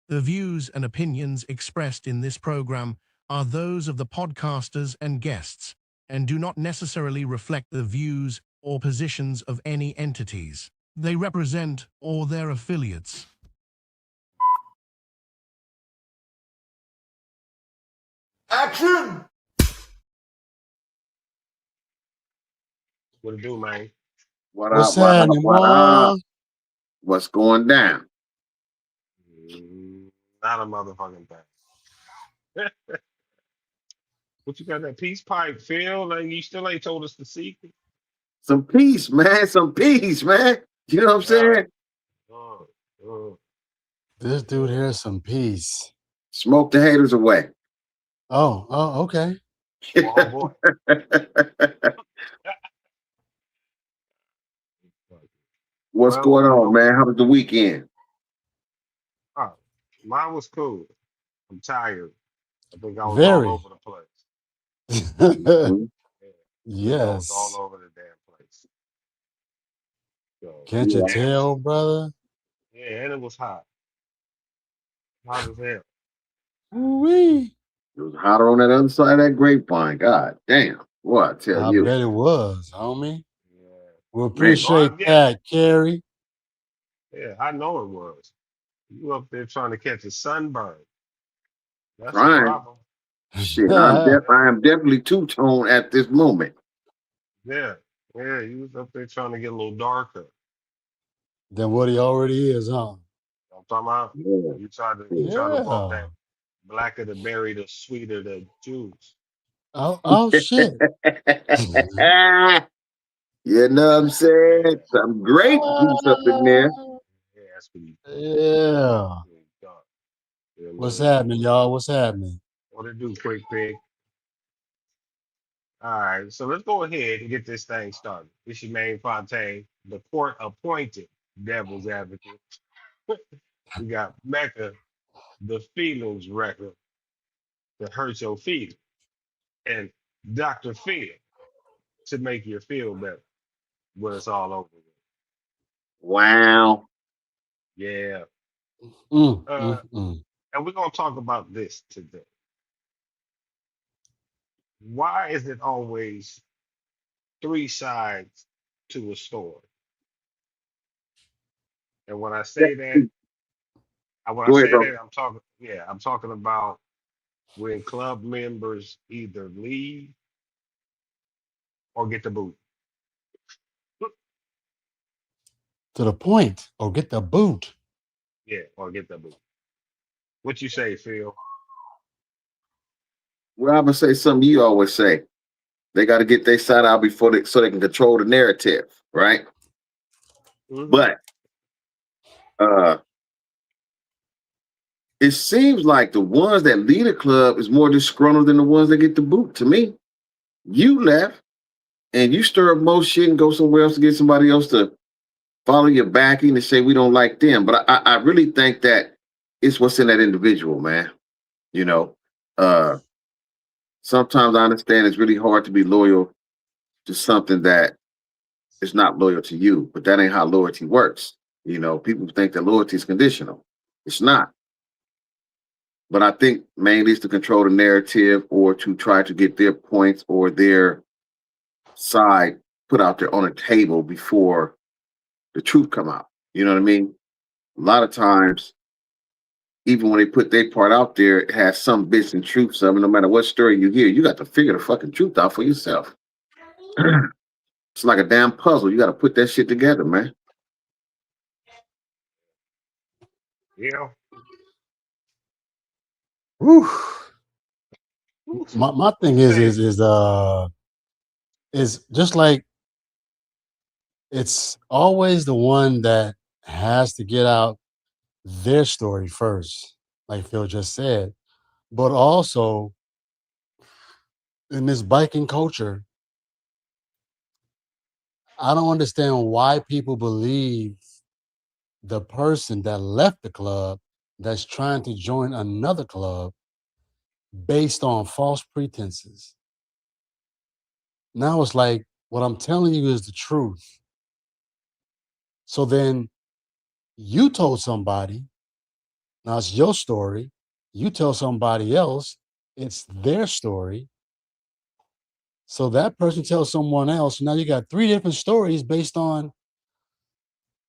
The views and opinions expressed in this program are those of the podcasters and guests and do not necessarily reflect the views or positions of any entities they represent or their affiliates. Action! What it do, man? What What's up? What up? happening, What up? boy? What's going down? Not a motherfucking thing. What you got that peace pipe, Phil? Like you still ain't told us the secret. Some peace, man. Some peace, man. You know what I'm Yeah. saying? Oh, oh, This dude here is some peace. Smoke the haters away. Okay. oh boy. What's Well, going you on, know, man? How was the weekend? oh, mine was cool. I'm tired. I think I was all Very. over the place. Mhm. Yeah, I think I was all Yes. over the damn place. So Can't you Yeah. and it was tell, brother? yeah, and it was hot. Hot as hell. Ooh-wee. It was hotter on that other side of that grapevine. God damn. What I tell I you, bet it was, homie. Yeah. We man. Oh, I appreciate get that, Carrie. yeah, I know it was. You up there trying to catch a sunburn. That's a Trying. problem. Shit, I am definitely two-tone at this moment. Yeah. Yeah, you was up there trying to get a little darker. Than what he already is, huh? I'm talking about Yeah. you try to bump Yeah. that blacker the berry, the sweeter the juice. Oh shit. You know what I'm saying? Yeah. Some grape juice up in there. Yeah, that's what Yeah. you thought. You know What's what I mean? happening, y'all? What's happening? What it do, quick pig? All right, so let's go ahead and get this thing started. This is Maine Fontaine, the court appointed devil's advocate. We got Mecca, the feelings record that hurts your feelings, and Dr. Phil to make you feel better when it's all over with. Wow. Yeah. Mm, Uh, mm, mm. and we're going to talk about this today. Why is it always three sides to a story? And when I say that, when I Go ahead, say bro. that, I'm talking about when club members either leave or get the boot. To the point. Or get the boot. Yeah, or get the boot. What you say, Phil? Well, I'm gonna say something you always say. They got to get their side out before so they can control the narrative, right? Mm-hmm. But uh it seems like the ones that lead a club is more disgruntled than the ones that get the boot. To me, you left and you stir up most shit and go somewhere else to get somebody else to follow your backing and say we don't like them. But I really think that it's what's in that individual, man. You know, uh, sometimes I understand it's really hard to be loyal to something that is not loyal to you, but that ain't how loyalty works. You know, people think that loyalty is conditional. It's not. But I think mainly it's to control the narrative or to try to get their points or their side put out there on a table before the truth come out. You know what I mean? A lot of times, even when they put their part out there, it has some bits and truths of it. No matter what story you hear, you got to figure the fucking truth out for yourself. It's like a damn puzzle. You got to put that shit together, man. Yeah. Whew. Whew. My What thing you say? is just like it's always the one that has to get out their story first, like Phil just said. But also in this biking culture, I don't understand why people believe the person that left the club that's trying to join another club based on false pretenses. Now it's like what I'm telling you is the truth. So then you told somebody Now it's your story. You tell somebody else, it's their story. So that person tells someone else. Now you got 3 different stories based on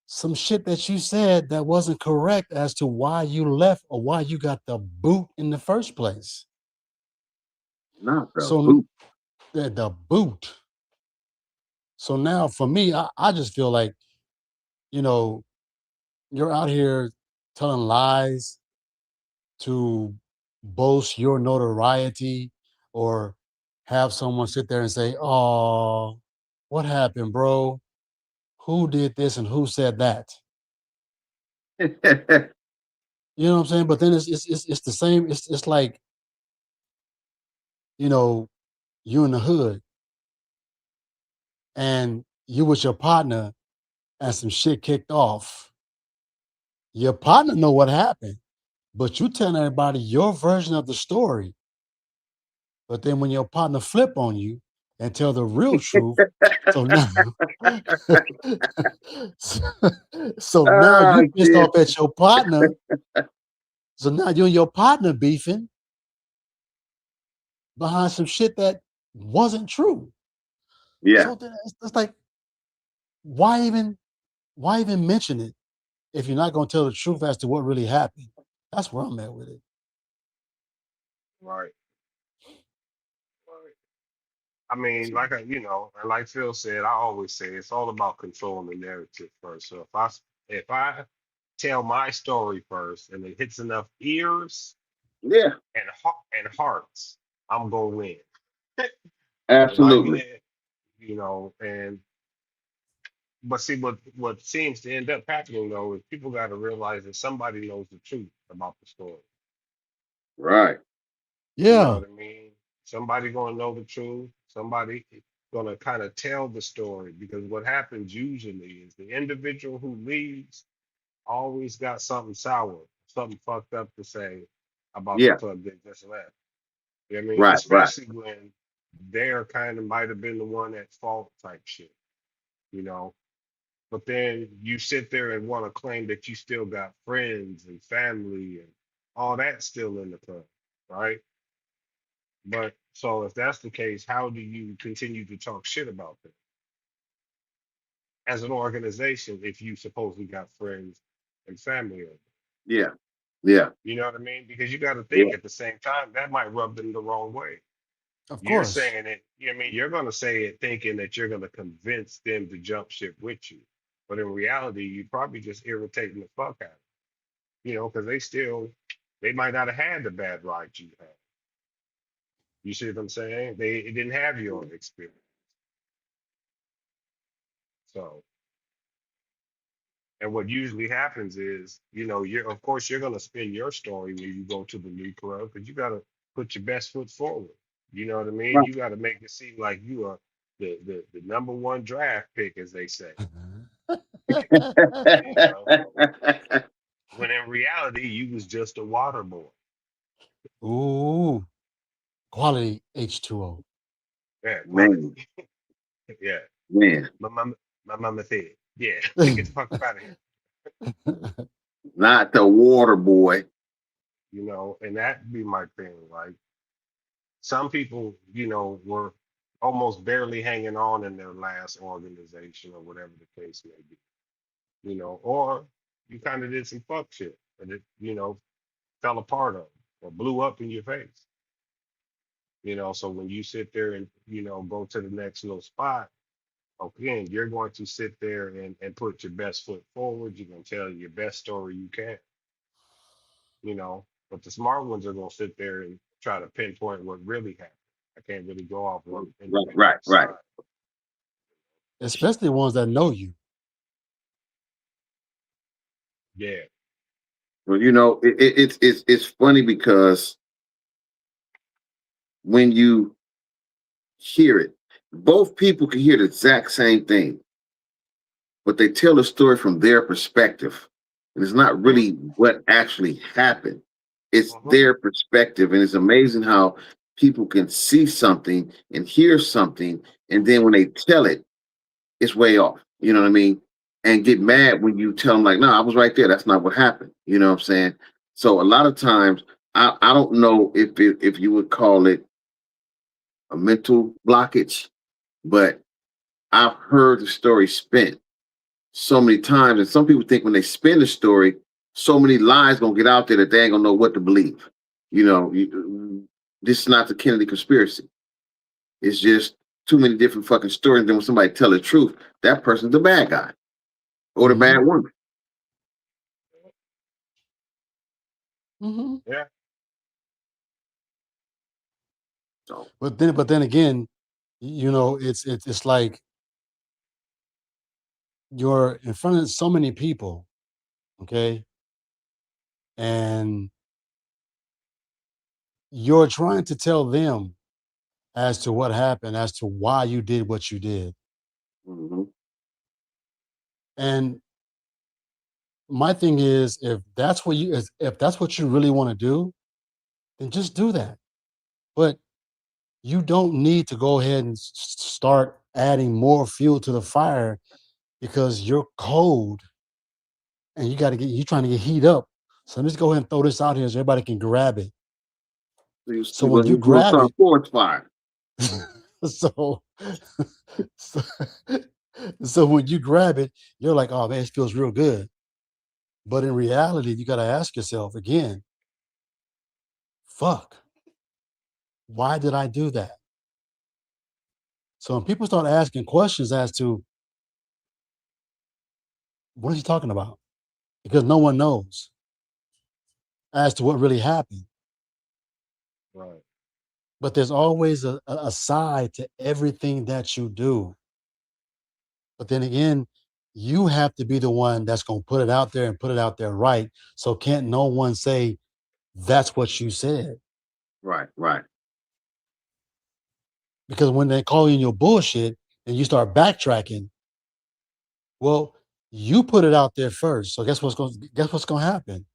some shit that you said that wasn't correct as to why you left or why you got the boot in the first place. Not the So boot. the boot. So now for me, I just feel like, you know, you're out here telling lies to boast your notoriety or have someone sit there and say, "Oh, what happened, bro? Who did this and who said that?" You know what I'm saying? But then it's the same. It's like, you know, you in the hood and you with your partner and some shit kicked off. Your partner know what happened, but you telling everybody your version of the story. But then when your partner flip on you and tell the real truth, so now, so now Oh, you pissed shit. off at your partner. So now you and your partner beefing behind some shit that wasn't true. Yeah, So then it's like, why even mention it if you're not going to tell the truth as to what really happened? That's where I'm at with it. Right. Right. I mean, like and like Phil said, I always say it's all about controlling the narrative first. So if I tell my story first and it hits enough ears yeah, and hearts, I'm gonna win. If I absolutely. get, and but see what seems to end up happening though is people got to realize that somebody knows the truth about the story. Right. You know Yeah. what I mean? Somebody gonna know the truth. Somebody gonna kind of tell the story because what happens usually is the individual who leaves always got something sour, something fucked up to say about the Yeah, club they just left. You know what I mean? right, right. Especially when they're kind of might have been the one at fault type shit, you know. But then you sit there and want to claim that you still got friends and family and all that still in the club, right? But so if that's the case, how do you continue to talk shit about them as an organization if you supposedly got friends and family over? Yeah, yeah, You know what I mean? Because you got to yeah. think at the same time that might rub them the wrong way. Of You're course. saying it, you know what I mean? You're going to say it thinking that you're going to convince them to jump ship with you. But in reality, you probably just irritating the fuck out of them, because they might not have had the bad ride you had. You see what I'm saying? They didn't have your experience. So, and what usually happens is, of course, you're going to spin your story when you go to the new club because you got to put your best foot forward. You know what I mean? Right. You got to make it seem like you are the number one draft pick, as they say. You know, when in reality, you was just a water boy. Ooh, quality H2O. Yeah, quality. Man, Yeah, man, my mama said, yeah, get the fuck up out of here. not the water boy. And that be my thing. Like some people, were almost barely hanging on in their last organization or whatever the case may be. Or you kind of did some fuck shit and it, fell apart on or blew up in your face. So when you sit there and, go to the next little spot, again, you're going to sit there and put your best foot forward. You're going to tell your best story you can, but the smart ones are going to sit there and try to pinpoint what really happened. I can't really go off one Right, right, individual right. side. Especially ones that know you. Yeah. Well, it's funny because when you hear it, both people can hear the exact same thing, but they tell the story from their perspective. And it's not Mhm, really what actually happened. It's mhm. their perspective. And it's amazing how people can see something and hear something, and then when they tell it, it's way off. You know what I mean? And get mad when you tell them, like, no, I was right there. That's not what happened. You know what I'm saying? So a lot of times, I don't know if you would call it a mental blockage, but I've heard the story spent so many times, and some people think when they spin the story, so many lies gonna get out there that they ain't gonna know what to believe. This is not the Kennedy conspiracy. It's just too many different fucking stories. Then when somebody tell the truth, that person's the bad guy or the bad woman. Mm-hmm. Yeah. So But then again, it's like you're in front of so many people, okay, and you're trying to tell them as to what happened, as to why you did what you did. mhm. And my thing is, if that's what you really want to do, then just do that. But you don't need to go ahead and start adding more fuel to the fire because you're cold and you're trying to get heat up. So let's go ahead and throw this out here so everybody can grab it. So when you He's gonna grab start it, forest fire. so, so so when you grab it, you're like, oh man, it feels real good. But in reality, you got to ask yourself again, fuck, why did I do that? So when people start asking questions as to what are you talking about? Because no one knows as to what really happened. Right. But there's always a side to everything that you do. But then again, you have to be the one that's going to put it out there and put it out there right. So can't no one say that's what you said. Right, right. Because when they call you in your bullshit and you start backtracking, well, you put it out there first. So guess what's going to happen?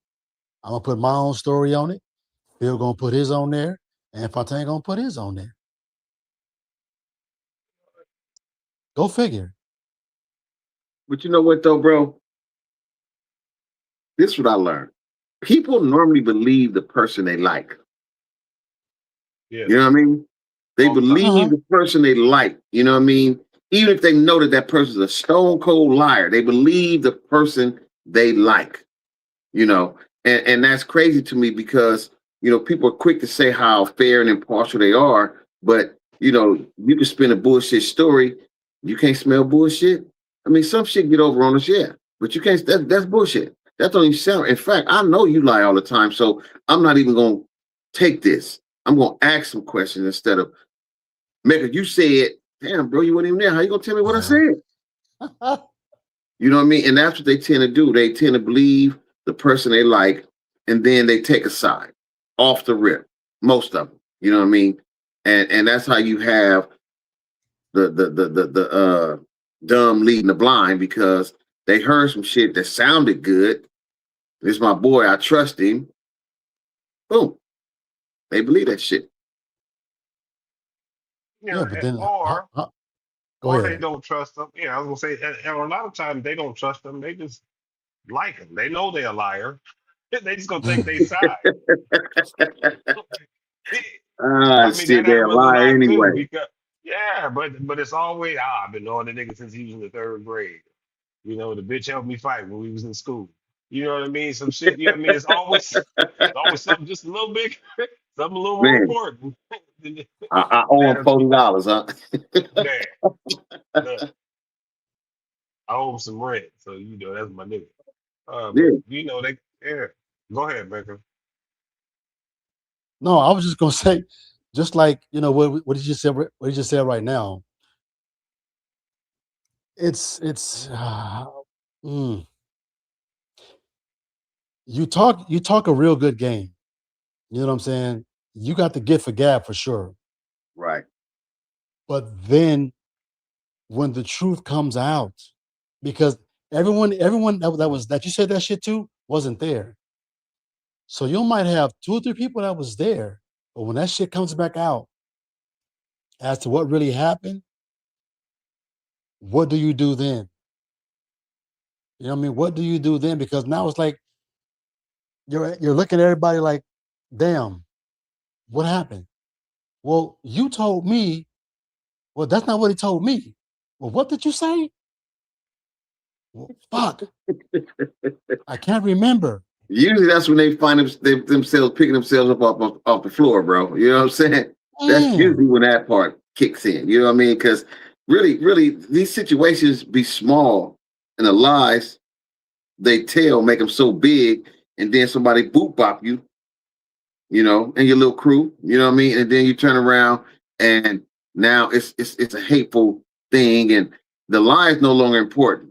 I'm gonna put my own story on it. Phil gonna put his on there, and Fontaine gonna put his on there. Go figure. But you know what though, bro? This is what I learned. People normally believe the person they like. Yeah. You know what I mean? They All the time. believe the person they like. You know what I mean? Even if they know that person's a stone cold liar, they believe the person they like. And that's crazy to me because people are quick to say how fair and impartial they are, but you can spin a bullshit story. You can't smell bullshit. I mean, some shit get over on us, yeah, but you can't. That's bullshit. That don't even sound. In fact, I know you lie all the time, so I'm not even gonna take this. I'm gonna ask some questions instead of Mecca. You said, "Damn, bro, you weren't even there. How you gonna tell me what I said?" You know what I mean? And that's what they tend to do. They tend to believe the person they like, and then they take a side off the rip. Most of them, you know what I mean? And that's how you have the dumb leading the blind because they heard some shit that sounded good. This is my boy. I trust him. Boom. They believe that shit. Yeah, but then Or go they ahead. don't trust them. Yeah, I was gonna say, and a lot of times they don't trust them. They just like him. They know they're a liar. They just gonna take their side. I mean, Shit, that they're a happens a liar lot too. anyway. Because but it's always I've been knowing the nigga since he was in the third grade. The bitch helped me fight when we was in school. You know what I mean? Some shit. You know what I mean? It's always something just a little bit, something a little more Man, important. I owe him That'll be $40, huh? man. Look, I owe him some rent, so that's my nigga. But Yeah. they yeah. Go ahead, Baker. No, I was just gonna say, just like what did you say? What did you say right now? It's mm, you talk a real good game. You know what I'm saying? You got the gift for gab for sure. Right. But then when the truth comes out, because everyone that you said that shit to wasn't there. So you might have 2 or 3 people that was there, but when that shit comes back out as to what really happened, what do you do then? You know what I mean? What do you do then? Because now it's like you're looking at everybody like, damn, what happened? Well, you told me. Well, that's not what he told me. Well, what did you say? Well, fuck, I can't remember. Usually that's when they find themselves picking themselves up off the floor, bro. You know what I'm saying? That's Man, usually when that part kicks in. You know what I mean? Because really, these situations be small, and the lies they tell make them so big, and then somebody boot bop you, and your little crew. You know what I mean? And then you turn around, and now it's a hateful thing, and the lie is no longer important.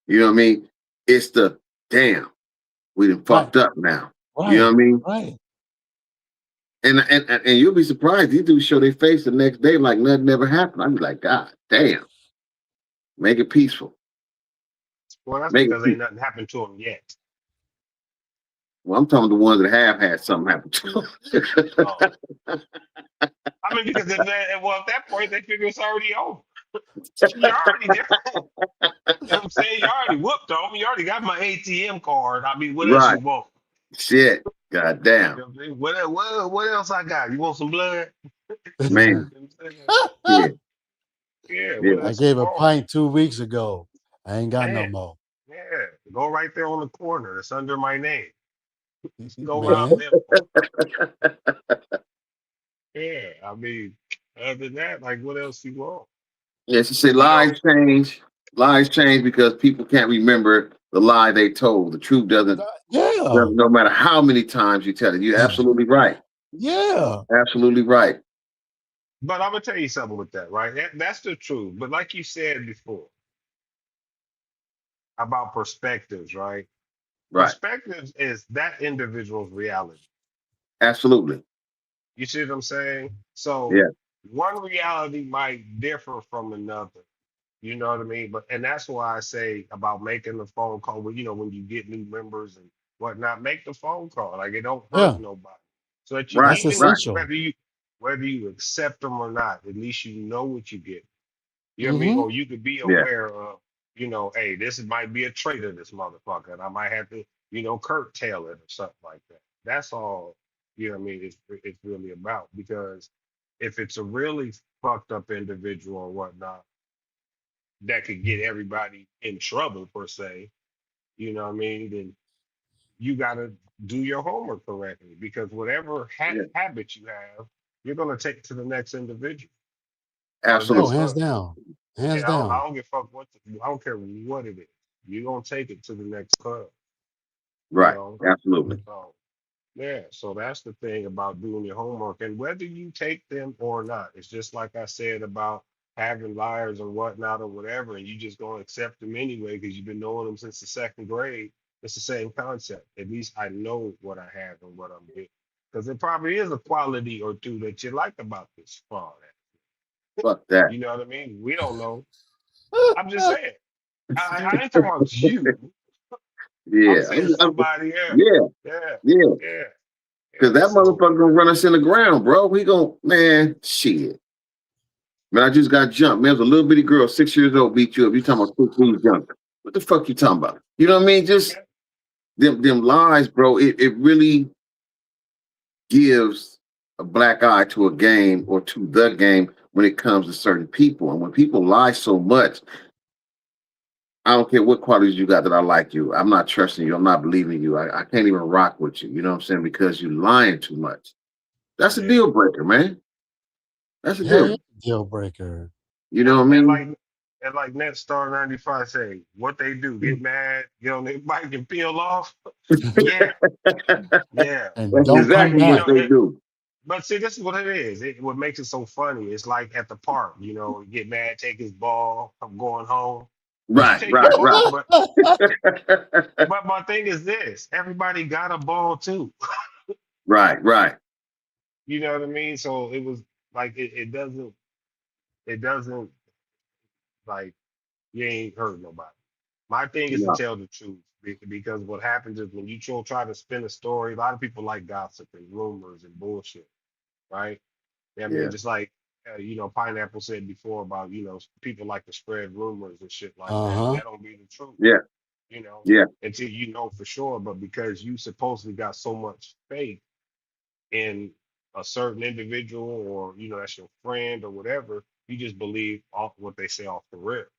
You know what I mean? It's the damn, we done fucked up now. You know what I mean? Right. And you'll be surprised. These dudes show their face the next day like nothing ever happened. I'd be like, God damn. Make it peaceful. Well, that's Make it because ain't peaceful. nothing happened to them yet. Well, I'm talking the ones that have had something happen to them. Oh. I mean, because at that point, they figure it's already over. You're already there. You know what I'm saying? You already whooped on me. You already got my ATM card. I mean, what else you Right. want? Shit. God You damn. know what I mean? What else I got? You want some blood? Man. You know what I'm saying? Yeah. Yeah, Yeah. what I else you gave a want? pint 2 weeks ago. I ain't got no Man, more. yeah. Go right there on the corner. It's under my name. Just go rob Man, them for it. Yeah, I mean, other than that, like, what else you want? Yeah, she said You know, lies change. Lies change because people can't remember the lie they told. The truth doesn't, yeah, no matter how many times you tell it. You're absolutely right. yeah, Absolutely right. but I'm gonna tell you something with that, right? That's the truth. But like you said before about perspectives, right? Right. Perspectives is that individual's reality. Absolutely. You see what I'm saying? So Yeah. one reality might differ from another. You know what I mean? And that's why I say about making the phone call when when you get new members and whatnot, make the phone call. Like it don't hurt yeah. nobody. So that you Right. That's even Right. essential. whether you accept them or not, at least you know what you get. You know what I mean? Mm-hmm. Or you could be Yeah. aware of, hey, this might be a trait of this motherfucker, and I might have to, curtail it or something like that. That's all, what I mean, it's really about. Because if it's a really fucked up individual or whatnot, that could get everybody in trouble per se, you know what I mean, then you gotta do your homework correctly. Because whatever Yeah. habit you have, you're gonna take it to the next individual or the Oh, next Absolutely. hands club. down, hands Yeah, I down. don't give a fuck I don't care what it is. You're gonna take it to the next club, you Right. know. Absolutely. So yeah, so that's the thing about doing your homework, and whether you take them or not, it's just like I said about having liars and whatnot or whatever, and you just gonna accept them anyway because you've been knowing them since the second grade. It's the same concept. At least I know what I have and what I'm getting. Because there probably is a quality or two that you like about this fraud. Fuck that. You know what I mean? We don't know. I'm just saying. I ain't talking about you. I'm Yeah. saying somebody else. Yeah. Yeah, Yeah. yeah, Because yeah. that So motherfucker gonna run us in the ground, bro. We gonna, man, shit. Man, I just got jumped. Man, it was a little bitty girl, 6 years old, beat you up. You talking about 15 jump. What the fuck you talking about? You know what I mean? Just yeah, them lies, bro. It really gives a black eye to a game or to the game when it comes to certain people. And when people lie so much, I don't care what qualities you got that I like you. I'm not trusting you. I'm not believing you. I can't even rock with you. You know what I'm saying? Because you lying too much. That's a yeah. deal breaker, man. That's a Hell deal. yeah, deal breaker. You know what I And mean? like Netstar 95 say, what they do, get mad, get on their bike and peel off. Yeah, yeah. And That's don't come And exactly what back. they do. but see, this is what it is. What makes it so funny is like at the park, you get mad, take his ball, I'm going home. You Right, take your right, ball, right. but my thing is this: everybody got a ball too. Right, right. You know what I mean? So it was like it doesn't like you ain't hurt nobody. My thing is to No, tell the truth because what happens is when you try to spin a story, a lot of people like gossip and rumors and bullshit, right? I mean, yeah, just like Pineapple said before about people like to spread rumors and shit like that, and Uh-huh. that don't be the truth. yeah. Yeah. until you know for sure. But because you supposedly got so much faith in a certain individual, or that's your friend or whatever, you just believe off what they say off the rip.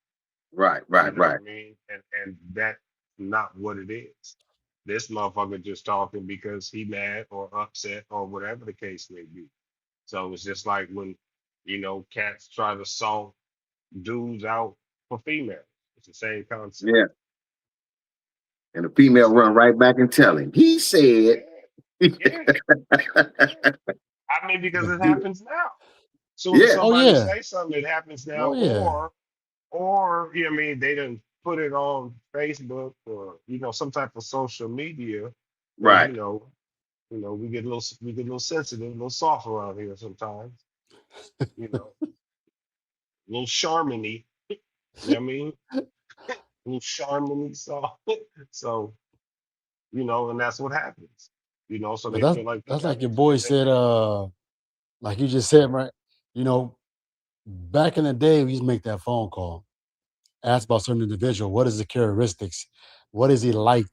Right. You know what I mean? And that's not what it is. This motherfucker just talking because he mad or upset or whatever the case may be. So it's just like when, cats try to salt dudes out for females. It's the same concept. Yeah. And the female run right back and tell him. He said. Yeah. I mean, because it happens now. So Yeah. if somebody yeah. say something, it happens now. Oh, yeah. Or they done put it on Facebook or some type of social media. Right. We get a little sensitive, a little soft around here sometimes. A little Charmony. You know what I mean? A little Charmony soft. So, and that's what happens. So But they feel like that's they like got your boy it. said, like you just said, right? Back in the day, we used to make that phone call, ask about certain individual, what is the characteristics? What is he like?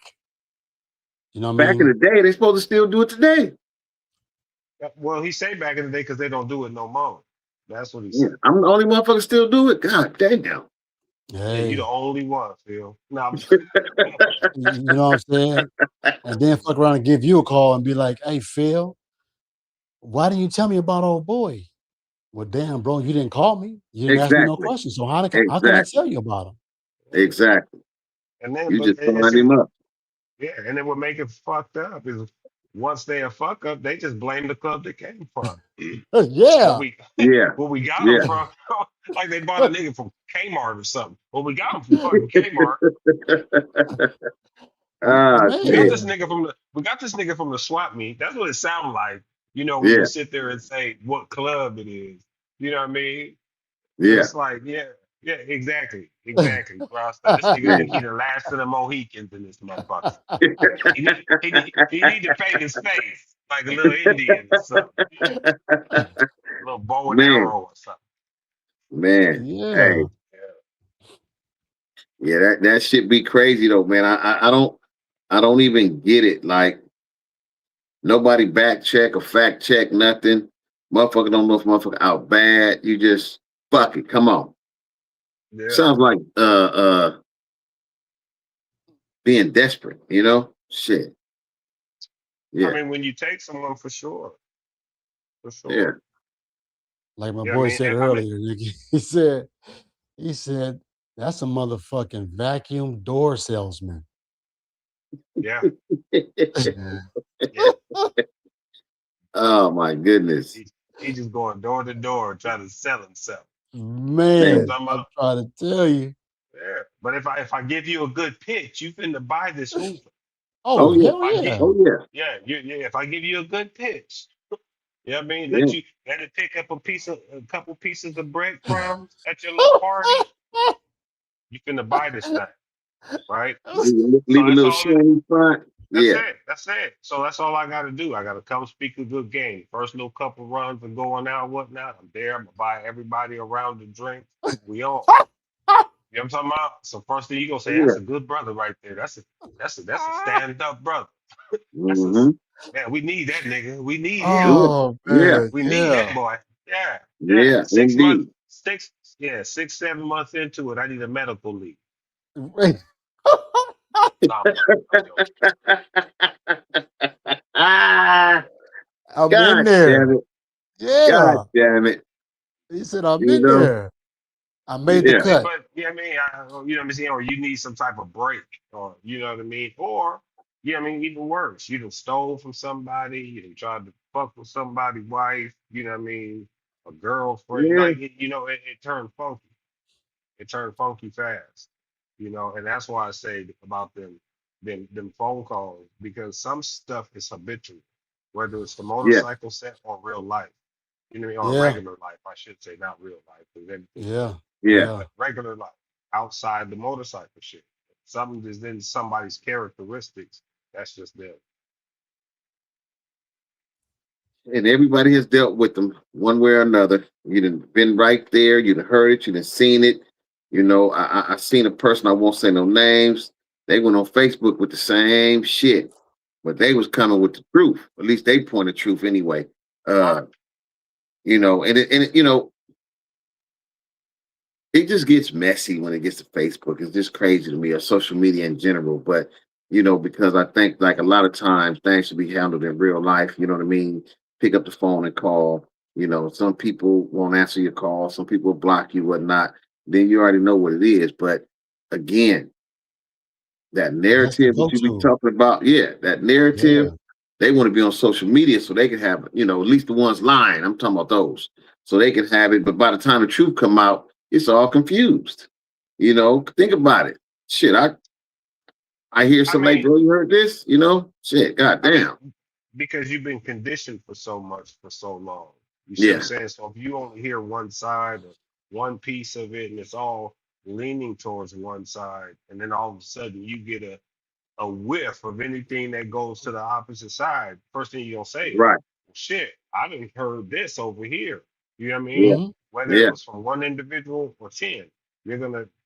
You know what I Back in the mean? day, they supposed to still do it today. Well, he say back in the day because they don't do it no more. That's what he Yeah. said. I'm the only motherfucker still do it. God damn. Yeah, you the Hey, only one, Phil. No, you know what I'm saying? And then fuck around and give you a call and be like, hey, Phil, why didn't you tell me about old boy? Well, damn, bro, you didn't call me. You didn't ask me no Exactly. questions. So how can I Exactly. tell you about him? Exactly. and then You but just it's find him up. yeah, and then what make it fucked up is once they a fuck up, they just blame the club they came from. Where Yeah. we Yeah. where we got Yeah. them from, like they bought a nigga from Kmart or something. Well, we got him from fucking Kmart. Ah, We got shit. this nigga from the swap meet. That's what it sounds like. When Yeah. you sit there and say what club it is. You know what I mean? Yeah. It's like, yeah, exactly, Ross. This nigga think he the last of the Mohicans in this motherfucker. He need to paint his face like a little Indian or something. A little bow and Man. arrow or something. Man. Yeah. Hey. Yeah, that shit be crazy though, man. I don't even get it. Like nobody back check or fact check nothing. Motherfucker don't know if motherfucker out bad. You just fuck it. Come on. Yeah. Sounds like being desperate, Shit. Yeah. I mean, when you take someone for sure. Yeah. Like my Yeah, boy I mean, said earlier, he said, that's a motherfucking vacuum door salesman. yeah. Oh my goodness. He just going door to door trying to sell himself. Man, I'm I'm trying to tell you. Yeah. But if I give you a good pitch, you finna buy this Hoover. Oh, yeah. hell yeah. Oh yeah. Yeah. If I give you a good pitch, you know what I mean? Yeah. Let it pick up a couple pieces of breadcrumbs at your little party. You finna buy this thing, right? Leave a little shit in front. That's it. So that's all I gotta do. I gotta come speak a good game. First little couple runs and going out, whatnot. I'm there. I'm gonna buy everybody around the drink. We on. You know what I'm talking about? So first thing you gonna say, that's a good brother right there. That's a stand up brother. Mm-hmm. Man, we need that nigga. We need him. Oh, man. We need that boy. Yeah. Yeah. 6 Indeed. months. 6-7 months into it, I need a medical leave. Right. Nah, I'm joking. I'm God in there. damn it. Yeah. God damn it. He said, I'm You in know? there. I made the Yeah. cut. But you know what I mean? You know what I'm saying? Or you need some type of break, or you know what I mean? Or you know what I mean? Even worse, you done stole from somebody, you done tried to fuck with somebody's wife, you know what I mean? A girlfriend, Yeah. like it turned funky. It turned funky fast, and that's why I say about them phone calls, because some stuff is habitual, whether it's the motorcycle set or real life. You know what I mean? Or Yeah. regular life, I should say, not real life. 'Cause everything Yeah. Yeah. but regular life, outside the motorcycle shit. Something is in somebody's characteristics. That's just them. And everybody has dealt with them one way or another. You done been right there. You done heard it. You done seen it. I seen a person, I won't say no names. they went on Facebook with the same shit, but they was coming with the truth. At least they pointed truth anyway. You know, and you know, it just gets messy when it gets to Facebook. It's just crazy to me, or social media in general. But you know, because I think like a lot of times things should be handled in real life. You know what I mean? Pick up the phone and call. You know, some people won't answer your call. Some people block you, whatnot. Then you already know what it is. But again, that That's the narrative that you be go-to. talking about, yeah, that narrative, Yeah. they want to be on social media so they can have, you know, at least the ones lying. I'm talking about those, so they can have it. But by the time the truth come out, it's all confused. You know, think about it. Shit, I hear I somebody, mean, bro, you heard this? You know, shit, I mean, goddamn, because you've been conditioned for so much for so long. You see what I'm yeah, saying? So if you only hear one side or one piece of it, and it's all leaning towards one side, and then all of a sudden you get a whiff of anything that goes to the opposite side, first thing you're gonna say is, right, shit, I didn't heard this over here. You know what I yeah, mean? Hmm. Whether it yeah, was from one individual or 10,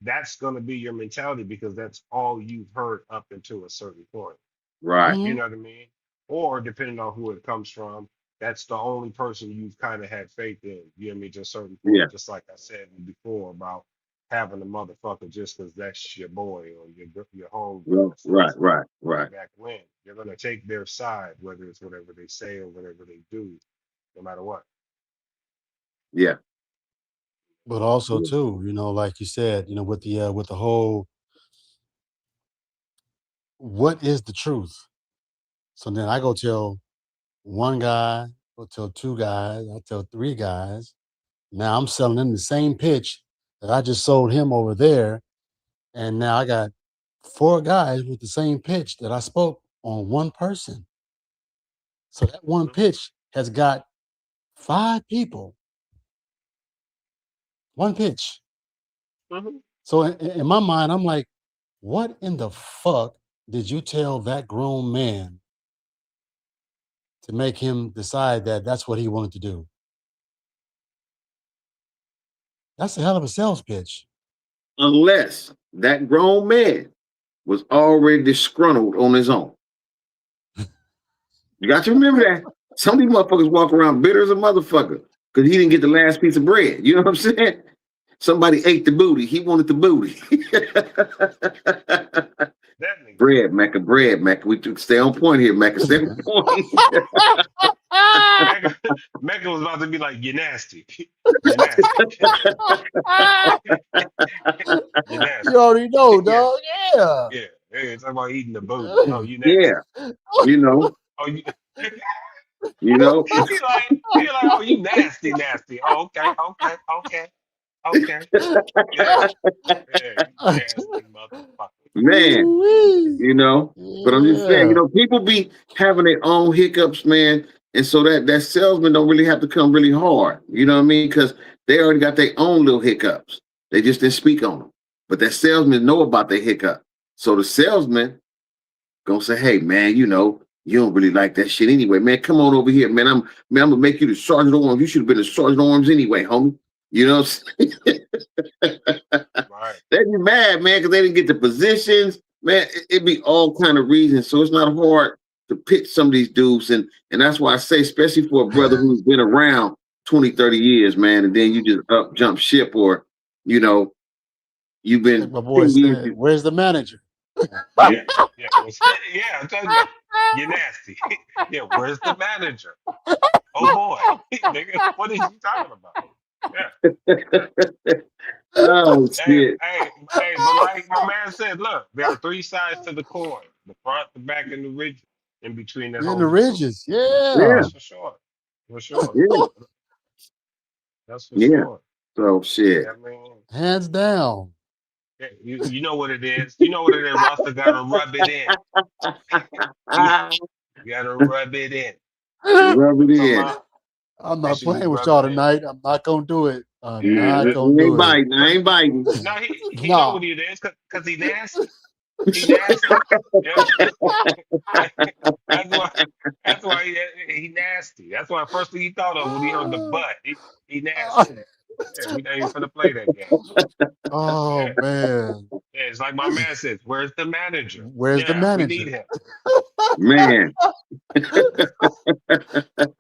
that's gonna be your mentality because that's all you've heard up until a certain point. right, You Hmm. know what I mean? Or depending on who it comes from, that's the only person you've kind of had faith in. You know what I mean? To a certain yeah, point, just like I said before about having a motherfucker just because that's your boy or your right, homegirl, for right, instance, right, way right, back when. You're gonna take their side, whether it's whatever they say or whatever they do, no matter what. yeah, But also yeah, too, like you said, with the whole what is the truth? So then I go tell one guy, go tell two guys, I tell three guys. Now I'm selling them the same pitch that I just sold him over there. And now I got four guys with the same pitch that I spoke on one person. So that one Mhm, pitch has got five people, one pitch. mhm. So in my mind, I'm like, what in the fuck did you tell that grown man to make him decide that that's what he wanted to do? That's a hell of a sales pitch. unless that grown man was already disgruntled on his own. You got to remember that. Some of these motherfuckers walk around bitter as a motherfucker because he didn't get the last piece of bread. You know what I'm saying? Somebody ate the booty. He wanted the booty. That nigga. Bread, Mecca, bread, Mecca. We stay on point here, Mecca. Stay on point. Mecca, Mecca was about to be like, you nasty. You nasty. You You nasty. already know, Yeah. dog. Yeah. Yeah, yeah, talking about eating the booty. Oh, you Yeah, nasty. you know, Oh, you. you know. He like, oh, you nasty, nasty. Oh, okay, okay, okay, okay. Yeah, yeah, you nasty motherfucker. Man, Ooh-wee. you know. But I'm just saying, you Yeah. know, people be having their own hiccups, man. And so that salesman don't really have to come really hard. You know what I mean? Because they already got their own little hiccups. They just didn't speak on them. But that salesman know about their hiccup. So the salesman gonna say, hey man, you know, you don't really like that shit anyway. Man, come on over here, man. I'm gonna make you the sergeant at arms. You should have been the sergeant at arms anyway, homie. You know what I'm saying? Right. They be mad, man, because they didn't get the positions. Man, it be all kind of reasons. So it's not hard to pitch some of these dudes. And that's why I say, especially for a brother who's been around 20, 30 years, man, and then you just up jump ship, or you know, you've Like been my boy 10 years. said, where's the manager? Yeah, yeah, yeah. I'm telling you, you're nasty. Yeah, where's the manager? Oh boy, nigga, what is you talking about? Yeah. Oh Hey, shit. hey, but like my man said, look, there are three sides to the coin: the front, the back, and the ridge. In between that In the holds the truth. ridges. Yeah. Yeah, That's for sure. For sure. yeah, That's for yeah. sure. So shit. Yeah, I mean, Hands down. yeah, you know what it is. You know what it is. Rasta gotta rub it in. You gotta rub it in. Rub it I'm talking in. about. I'm Make not sure you playing with rub y'all it in. tonight. I'm not gonna do it. I'm Yeah, not that, gonna We ain't do it. biting. I cause ain't biting. now he know Nah. what it is, cause he nasty. He nasty. Yeah. That's why. That's why he nasty. That's why first thing he thought of when he heard the butt. He nasty. Yeah, we ain't even finna play that game. Oh Yeah, man, yeah. It's like my man says, "Where's the manager?" where's the Yeah, we need manager? him. Man,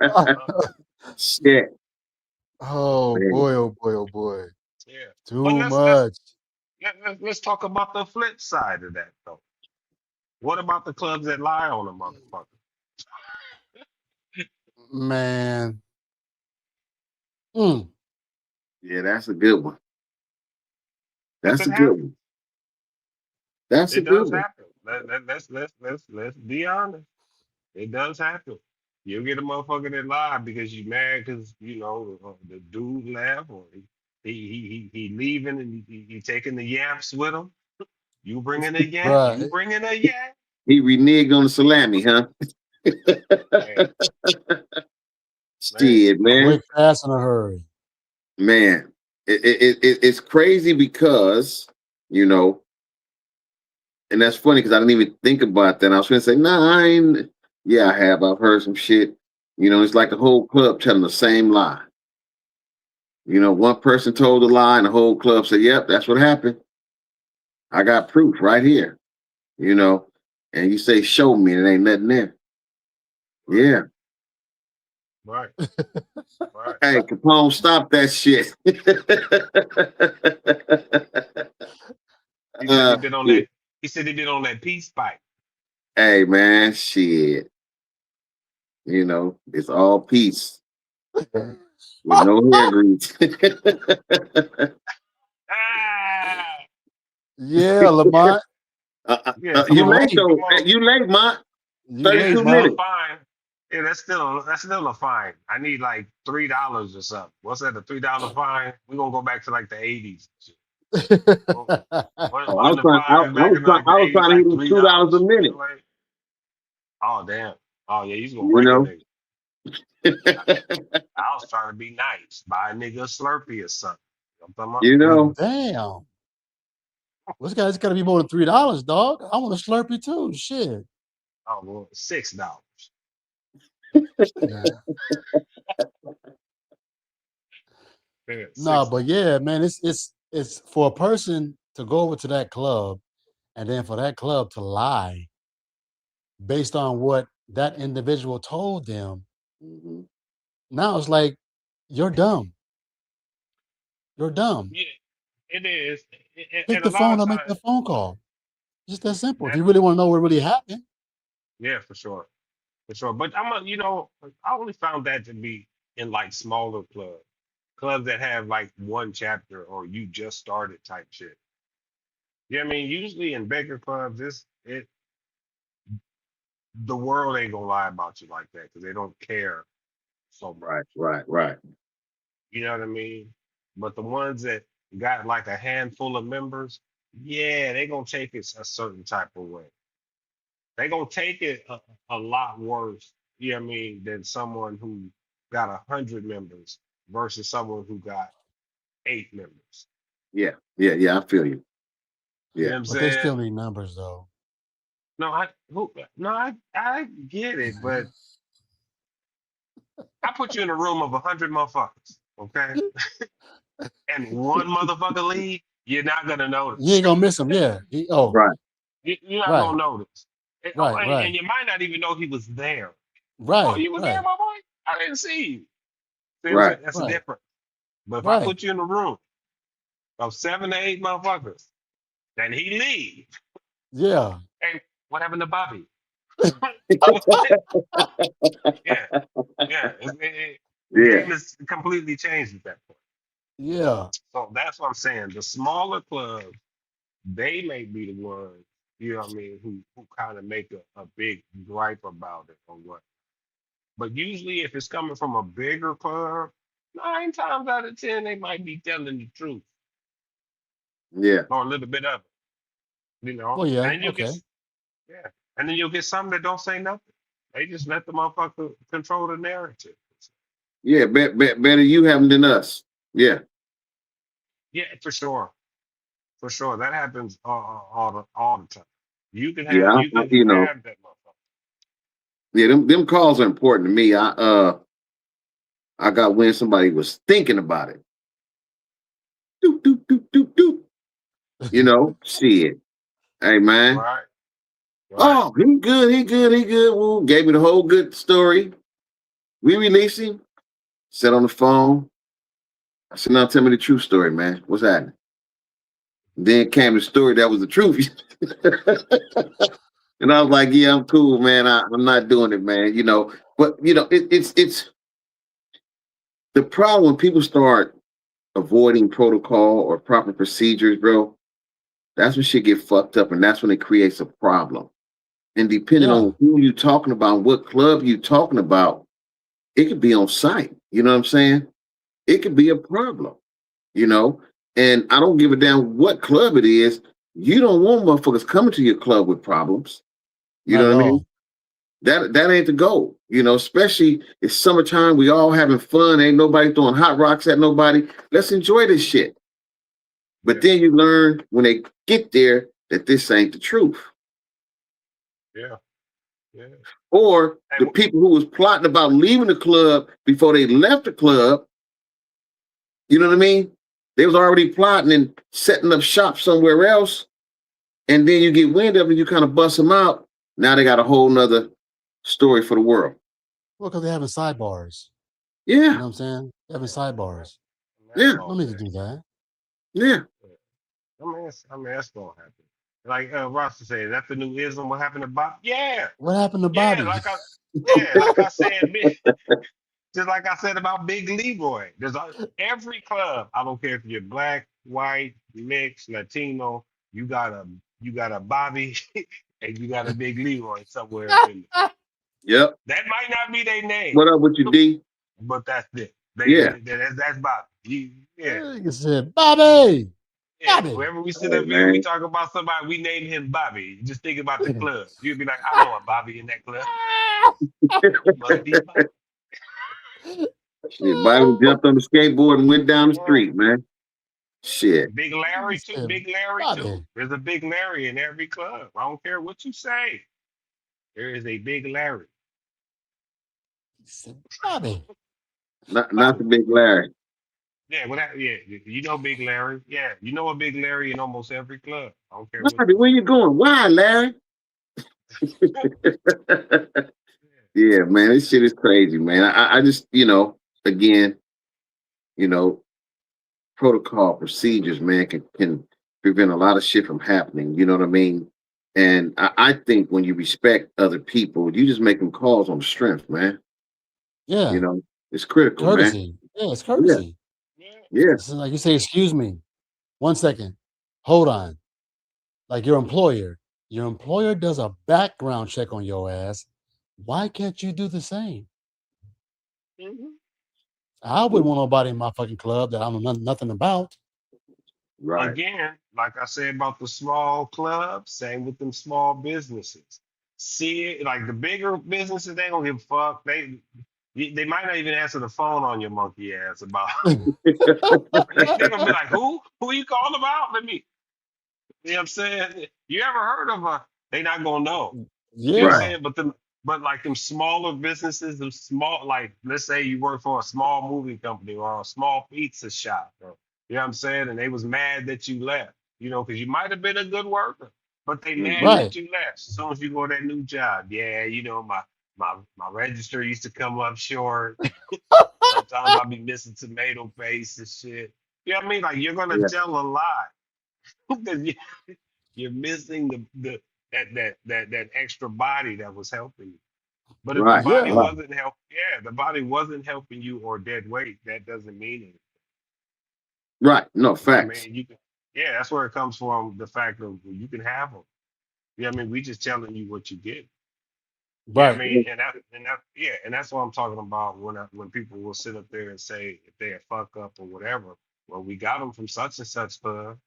Uh, shit, Oh man. boy, oh boy, oh boy. yeah, but Too let's much. let's talk about the flip side of that though. What about the clubs that lie on a motherfucker? Man. Mm. Yeah, that's a good one. Because That's it a good happens. one. That's a It good does one. happen. Let's be honest. It does happen. You'll get a motherfucker that lie because you mad because you know the dude left or he leaving and he taking the yaps with him. You bringing a yap? You Right. bringing a yap? He reneged on the salami, huh? Man, man. Shit, man. Quick, fast, in a hurry. Man. It's crazy because, you know, and that's funny because I didn't even think about that. I was gonna say, nah, I ain't. Yeah, I have. I've heard some shit. You know, it's like the whole club telling the same lie. You know, one person told a lie and the whole club said, yep, that's what happened. I got proof right here. You know, and you say, show me, and it ain't nothing there. Right, Yeah. right, right. Hey, Capone, stop that shit. He said he uh, been on yeah. that. He said he been on that peace pipe. Hey, man, shit. You know, it's all peace with no hair grease. Ah, Yeah, Lamont. yeah. Come You You on, late late. come though. on. You late, Mont. You Yeah, late, that's 32 still a Mont. minutes. fine. Yeah, that's still a fine. I need like $3 or something. What's that? A $3 fine? We're gonna go back to like the 80s. What Oh, when the fines back in like I the was 80s, trying to hit like him three $2 a dollars? minute. Like, oh damn. Oh yeah, he's gonna You break a know. nigga. I was trying to be nice, buy a nigga a Slurpee or something. I'm talking about, You Well, know. damn. What's got to be more than $3, dog? I want a Slurpee too. Shit. oh well, $6. Yeah. Yeah, No, six but dollars. yeah, man, it's for a person to go over to that club and then for that club to lie based on what that individual told them. Mhm. Now it's like you're dumb. You're dumb. Yeah, it is. Pick And a the lot phone of or make times the phone call. Just that simple. If that you really want to know what really happened. yeah, for sure. For sure. But I only found that to be in like smaller clubs that have like one chapter or you just started type shit. Yeah, I mean, usually in bigger clubs, the world ain't gonna lie about you like that because they don't care so much. Right. You know what I mean? But the ones that got like a handful of members, yeah, they gonna take it a certain type of way. They gonna take it a lot worse, you know what I mean, than someone who got 100 members versus someone who got 8 members. Yeah. I feel you. You know Yeah. what I'm But they saying? still need numbers though. I get it, but I put you in a room of 100 motherfuckers, okay? And one motherfucker leave, you're not gonna You notice. ain't gonna miss them. Yeah. Right. You're not Right, gonna notice. right, And right, you might not even know he was there. Oh, right, you was there, right, my boy? I didn't see you. See what I'm Right. saying? That's a right, difference. But if I right. put you in a room of 7 to 8 motherfuckers, then he leave. Yeah. Hey, what happened to Bobby? Yeah, yeah. The Yeah. game is completely changed at that point. Yeah. So that's what I'm saying. The smaller clubs, they may be the ones, you know what I mean, who kind of make a big gripe about it or what. But usually if it's coming from a bigger club, 9 times out of 10, they might be telling the truth Yeah. or a little bit of it, Well, yeah. And then you'll get, Okay. yeah. And then you'll get some that don't say nothing. They just let the motherfucker control the narrative. Yeah. Better you have them than us. Yeah. Yeah, for sure. For sure. That happens all the time. Yeah. You can You know. have that motherfucker. Yeah. Them calls are important to me. I got when somebody was thinking about it. You know, shit. Hey man. Right. Right. Oh, he good, he good, he good. Well, gave me the whole good story. We released him, sat on the phone. I said, now tell me the true story, man. What's happening? Then came the story that was the truth. And I was like, yeah, I'm cool, man. I'm not doing it, man. You know, but you know, it's the problem when people start avoiding protocol or proper procedures, bro. That's when shit get fucked up, and that's when it creates a problem. And depending Yeah. on who you talking about, what club you talking about, it could be on site. You know what I'm saying? It could be a problem, you know? And I don't give a damn what club it is. You don't want motherfuckers coming to your club with problems. You Not know at what I mean? all. That ain't the goal, you know, especially it's summertime, we all having fun, ain't nobody throwing hot rocks at nobody. Let's enjoy this shit. But Yeah. then you learn when they get there that this ain't the truth. Yeah. Yeah. Or Hey, the people who was plotting about leaving the club before they left the club, you know what I mean? They was already plotting and setting up shop somewhere else. And then you get wind of it, you kind of bust them out. Now they got a whole nother story for the world. Well, because they're having sidebars. You know Yeah, what I'm saying? They're having sidebars. yeah, No need to do that. yeah. I mean, that's gonna happen. Like Rasta said, that's the new ism. What happened to Bob? Yeah, What happened to yeah. Bobby? Like I said, just like I said about Big Leroy. Every club. I don't care if you're black, white, mixed, Latino. You got a Bobby, and you got a Big Leroy somewhere up in there. Yep. That might not be their name, What up with you, D? but that's it. Yeah. That's Bobby. Yeah. Like I said, Bobby. Yeah, Bobby. wherever we sit Hey, up here, we man. talk about somebody, we name him Bobby. Just think about the club. You'd be like, I know a Bobby in that club. Must be Bobby. Shit, Bobby jumped on the skateboard and went down the street, man. Shit. Big He Larry too. said, Big Larry too. Bobby. There's a Big Larry in every club. I don't care what you say. There is a Big Larry. He said, Bobby. Not the big Larry. Yeah, yeah, you know Big Larry. Yeah, you know a Big Larry in almost every club. I don't care what Larry, you where you going? Why, Larry? say. Yeah, man, this shit is crazy, man. I just, you know, again, you know, protocol procedures, man, can prevent a lot of shit from happening. You know what I mean? And I think when you respect other people, you just make them calls on strength, man. Yeah. You know, it's critical, man. Courtesy. Yeah, it's Yeah, courtesy. Yeah. yeah, It's like you say, excuse me. 1 second. Hold on. Like your employer. Your employer does a background check on your ass. Why can't you do the same? Mhm. I wouldn't want nobody in my fucking club that I don't know nothing about. right. Again, like I said about the small clubs, same with them small businesses. See it like the bigger businesses, they don't give a fuck. They might not even answer the phone on your monkey ass about. They're gonna be like, who? Who you calling about? Let me. You know what I'm saying? You ever heard of a? They not gonna know. You know what I'm Right. Yeah. saying? But like them smaller businesses, them small, like let's say you work for a small movie company or a small pizza shop, or, you know what I'm saying? And they was mad that you left, you know, because you might have been a good worker, but they mad Hmm. Right. that you left. As soon as you go to that new job, yeah, you know, my register used to come up short. Sometimes I'll be missing tomato paste and shit. You know what I mean? Like you're gonna Yeah. tell a lie. 'Cause you're missing that extra body that was helping you. But if the Right. body Yeah. Right. wasn't help, yeah, the body wasn't helping you or dead weight, that doesn't mean anything. Right. No You know what I facts. mean? You can, yeah, that's where it comes from. The fact of well, you can have them. You know what I mean? We just telling you what you get. Yeah, I Right. mean, yeah, and that's what I'm talking about when people will sit up there and say if they a fuck up or whatever. Well, we got them from such and such club.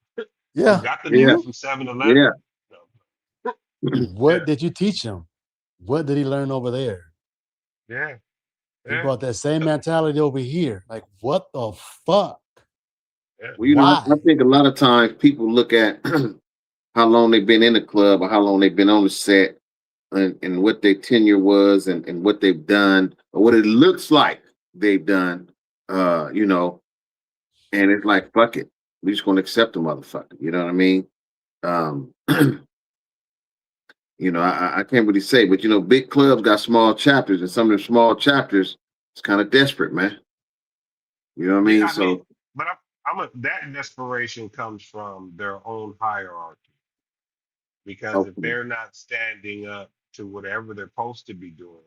We Yeah. got the Yeah. nigga Mhm. from 7-Eleven. Yeah. No. What Yeah, did you teach him? What did he learn over there? yeah, He yeah, brought that same mentality over here. Like, what the fuck? yeah. Well, you know, I Why? think a lot of times people look at how long they've been in the club or how long they've been on the set and what their tenure was and what they've done or what it looks like they've done, you know, and it's like, fuck it. We just gonna accept the motherfucker. You know what I mean? Um, I can't really say, but big clubs got small chapters, and some of the small chapters it's kind of desperate, man. You know what I Yeah, mean? I mean, So but that desperation comes from their own hierarchy because if hopefully, they're not standing up to whatever they're supposed to be doing,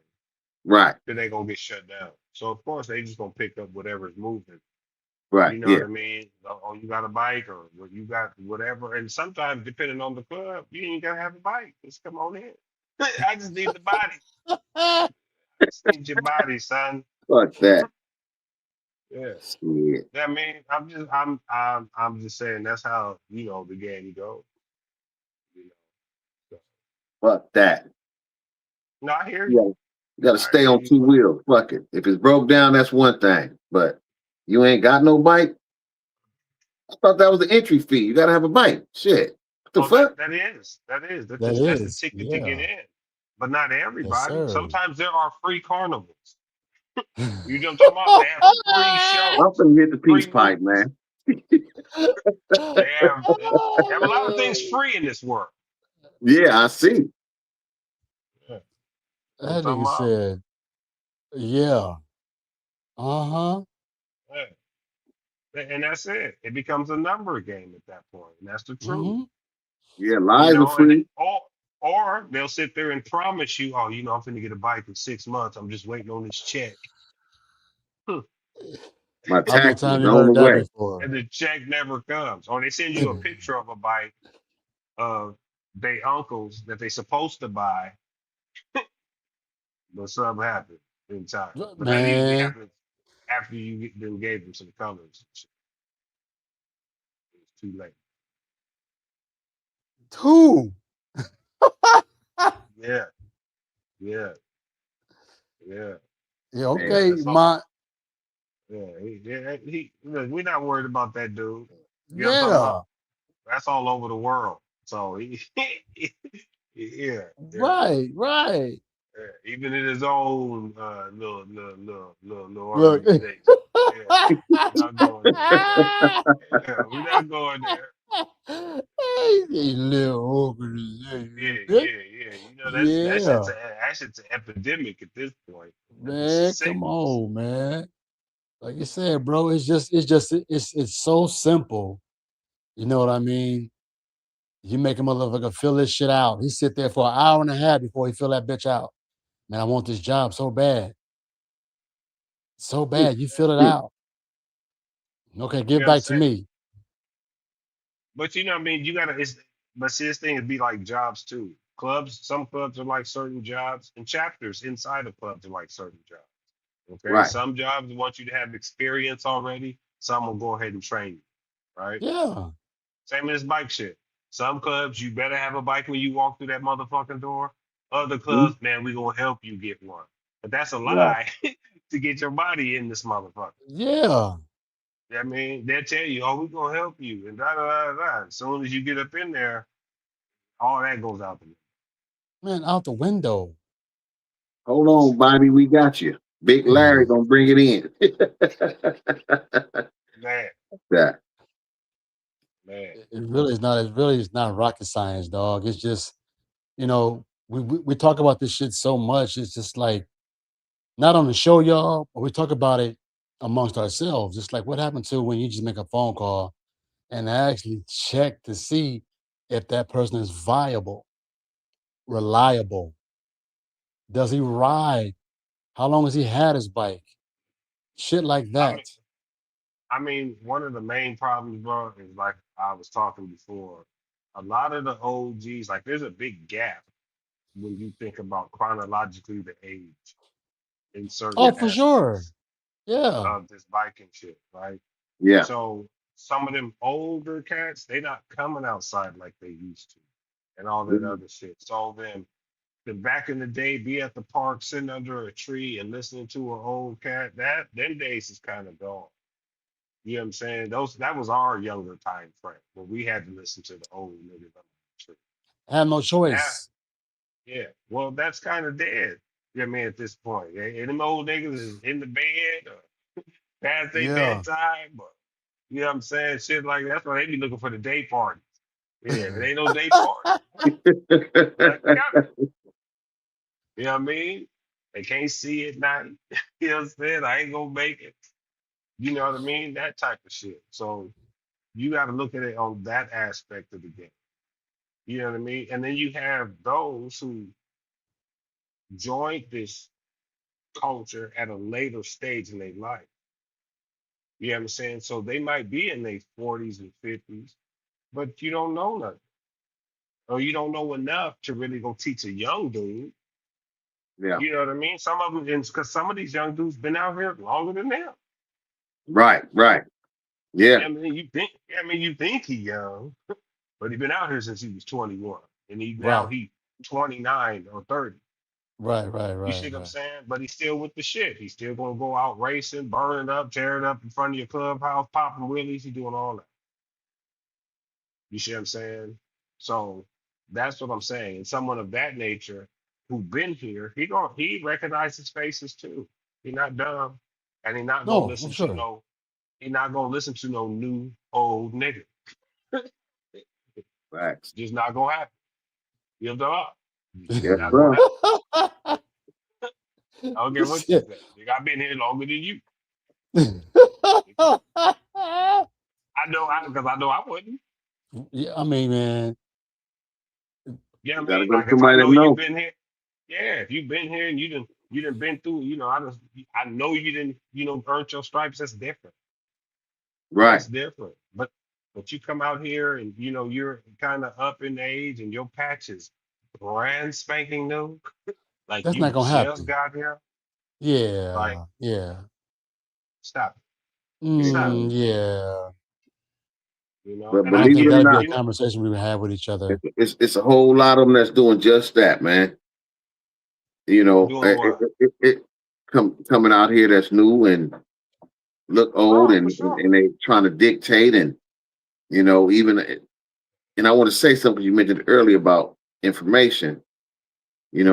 right, then they're gonna get shut down. So of course they just gonna pick up whatever's moving. right, You know what yeah. I mean? Oh, you got a bike or you got whatever. And sometimes depending on the club, you ain't gotta have a bike. Just come on in. I just need the body. I just need your body, son. Fuck that. Yeah. Shit. I mean, I'm just saying that's how the game goes. You know. So, Fuck that. no, I hear you. Yeah. You gotta I stay hear on you. two wheels. Fuck it. If it's broke down, that's one thing. But you ain't got no bike. I thought that was the entry fee. You gotta have a bike. Shit. What the Oh, that fuck? that is That that's the is, ticket to get yeah. in. But not Yes, everybody. sir. Sometimes there are free carnivals. You know what I'm talking about? They have free I'm shows, gonna hit the peace free pipe, movies. man. They have a lot of things free in this world. Yeah, I see. Yeah. I'm That talking nigga about. said, yeah. Uh-huh. Yeah. And that's it. It becomes a number game at that point, and that's the truth. Mm-hmm. Yeah, lies are And free. or they'll sit there and promise you, oh, I'm finna get a bike in 6 months. I'm just waiting on this check. Hmm. My How many taxes times are you on the heard that way. before? And the check never comes. Or they send you a picture of a bike of they uncles that they supposed to buy, but something happened in time. But that usually Man, happens after then gave them some colors. It's too late. two. Yeah, yeah, yeah. Yeah, Man, Yeah, okay, that's all. my Yeah, look, we're not worried about that dude. You know what I'm talking yeah, about? That's all over the world. So yeah, yeah. right. Yeah, even in his own little Look. organization. Yeah, we're not going there. Yeah, we're not going there. Hey, little organization. Yeah, yeah, yeah. That Yeah, shit's an epidemic at this point. It's man, sick. come on, man. Like you said, bro, it's so simple. You know what I mean? You make a motherfucker fill this shit out. He sit there for an hour and a half before he fill that bitch out. Man, I want this job so bad. So bad. You fill it out. Okay, You give know what I'm back to saying? me. But you know what I mean? You gotta but see this thing would be like jobs too. Some clubs are like certain jobs, and chapters inside of clubs are like certain jobs. Okay. right. Some jobs want you to have experience already, some will go ahead and train you, right? Yeah. Same as bike shit. Some clubs you better have a bike when you walk through that motherfucking door. Other Mhm. clubs, man, we gonna help you get one. But that's a Right. lie to get your body in this motherfucker. Yeah. I mean, they'll tell you, oh, we're gonna help you, and da da da da. As soon as you get up in there, all that goes out the window. Man, out the window. Hold on, Bobby. We got you. Big Larry Man, gonna bring it in. Man, that. man. it really is not rocket science, dog. It's just, we talk about this shit so much. It's just like not on the show, y'all, but we talk about it amongst ourselves. It's like what happened to when you just make a phone call and actually check to see if that person is viable, reliable. Does he ride? How long has he had his bike? Shit like I mean, that. one of the main problems, bro, is like I was talking before. A lot of the OGs, like, there's a big gap when you think about chronologically the age in Oh, certain for sure. aspects Yeah. of this biking shit, right? Yeah. So some of them older cats, they not coming outside like they used to, and all that Mhm. other shit. So then, back in the day, be at the park sitting under a tree and listening to an old cat. Them days is kind of gone. You know what I'm saying? That was our younger time frame when we had to listen to the old niggas under the tree. Have no Now, choice. yeah, well, that's kind of dead. You know what I mean? At this point, and them old niggas is in the bed or past their Yeah. bedtime. You know what I'm saying? Shit like that's why they be looking for the day parties. Yeah, if it ain't no day party, like, you know what I mean? They can't see at night. You know what I'm saying? I ain't gonna make it. You know what I mean? That type of shit. So you got to look at it on that aspect of the game. You know what I mean? And then you have those who joined this culture at a later stage in their life. You know what I'm saying? So they might be in their 40s and 50s, but you don't know nothing. Or you don't know enough to really go teach a young dude. Yeah. You know what I mean? Some of them, because some of these young dudes been out here longer than them. Right. Yeah. I mean, you think he young, but he been out here since he was 21, and Right. he 29 or 30. Right. You see what I'm saying? But he's still with the shit. He's still gonna go out racing, burning up, tearing up in front of your clubhouse, popping wheelies. He's doing all that. You see what I'm saying? So that's what I'm saying. And someone of that nature who been here, he recognizes faces too. He not dumb, and he not gonna No, I'm listen to sure. no new old nigga. Facts. Just not gonna happen. You know, Yes, not gonna sir. happen. I don't care what you Shit. say. Nigga, I've been here longer than you. Because I know I wouldn't. Yeah, I mean, man. You know You what I gotta mean? go to Like if I somebody that know you've know. been here, yeah, if you've been here and you done been through, I know you didn't, earned your stripes. That's different. Right. That's different. But you come out here and you're kind of up in age and your patch is brand spanking new, like That's you not gonna just happen. got here. Like Yeah. stop it, stop it. Yeah. But And I don't believe it think or that'd be not, a conversation we would have with each other. it's a whole lot of them that's doing just that, man. You know, doing what? it coming out here that's new and look old Oh, for and sure. and they trying to dictate and even and I want to say something you mentioned earlier about information.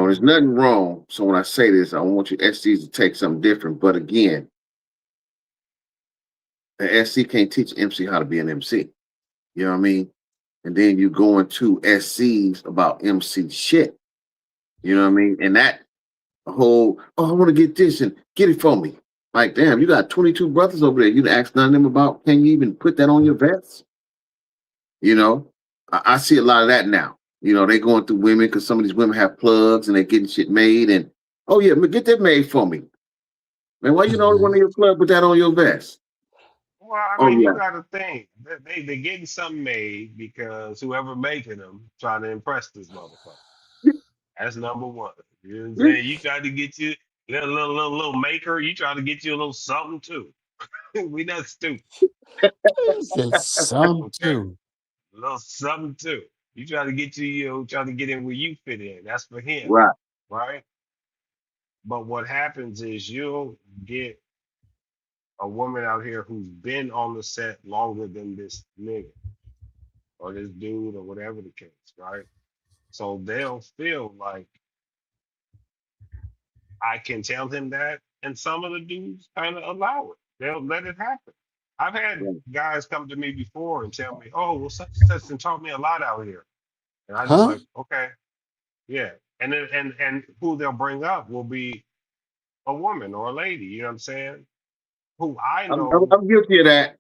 There's nothing wrong. So when I say this, I want you SCs to take something different. But again, an SC can't teach an MC how to be an MC. You know what I mean? And then you go into SCs about MC shit. You know what I mean? And that whole, oh, I want to get this and get it for me. Like, damn, you got 22 brothers over there. You ask none of them about, can you even put that on your vest? I see a lot of that now. They going through women because some of these women have plugs and they're getting shit made. And, oh, yeah, get that made for me. Man, why you the only one in your club put that on your vest? Well, I Oh, mean, you yeah. got to think they're getting something made because whoever making them trying to impress this motherfucker. That's number one. You know what I'm saying? You try to get you little maker. You try to get you a little something too. We not stupid. He said some Okay, too. a little something too. You try to get try to get in where you fit in. That's for him, Right. right? But what happens is you'll get a woman out here who's been on the set longer than this nigga or this dude or whatever the case, right? So they'll feel like I can tell him that, and some of the dudes kind of allow it. They'll let it happen. I've had Right. guys come to me before and tell me, "Oh, well, such and such and taught me a lot out here," and I just Huh? like, okay, yeah. And then and who they'll bring up will be a woman or a lady. You know what I'm saying? Who I know I'm guilty of that.